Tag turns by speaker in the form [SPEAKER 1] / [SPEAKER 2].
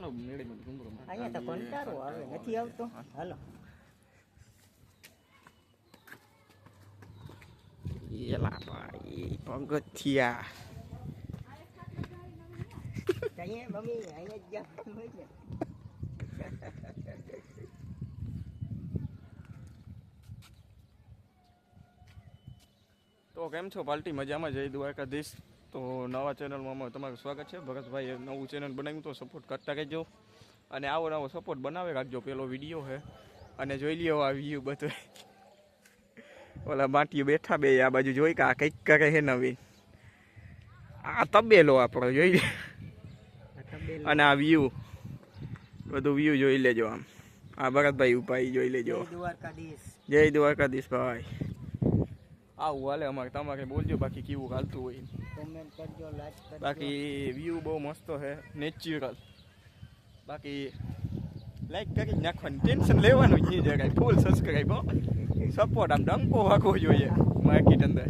[SPEAKER 1] હાલો મેળીમાં ઘૂમરો
[SPEAKER 2] અહીંયા તો કંટાળો આવે નથી આવતો હાલો
[SPEAKER 1] એલા ભાઈ પગથિયા
[SPEAKER 2] કહીએ મમ્મી અહીંયા જ જવાનું હોય ને
[SPEAKER 1] તો કેમ છો પાર્ટી મજામાં જય દ્વારકાધીશ તો નવા ચેનલમાં તમારું સ્વાગત છે ભરતભાઈએ નવું ચેનલ બનાવ્યું તો સપોર્ટ કરતા રહેજો અને આવો નવો સપોર્ટ બનાવી રાખજો પેલો વિડીયો છે અને જોઈ લ્યો આ વ્યૂ બધું ઓલા માટીઓ બેઠા બે આ બાજુ જોઈ કે આ કંઈક કરે છે નવીન આ તબેલો આપણો જોઈ અને આ વ્યૂ બધું વ્યૂ જોઈ લેજો આમ આ ભરતભાઈ ઉપાય જોઈ લેજો જય દ્વારકાધીશ ભાઈ આવું હાલે અમારે તમારે બોલજો બાકી કેવું હાલતું હોય
[SPEAKER 2] કોમેન્ટ કરજો લાઈક કરજો
[SPEAKER 1] બાકી વ્યૂ બહુ મસ્ત છે નેચરલ બાકી લાઈક કરી નાખવાનું ટેન્શન લેવાનું જ નહીં જરાય ફૂલ સબસ્ક્રાઈબ હો સપોર્ટ આમ ડંકો વાગવો જોઈએ માર્કેટ અંદર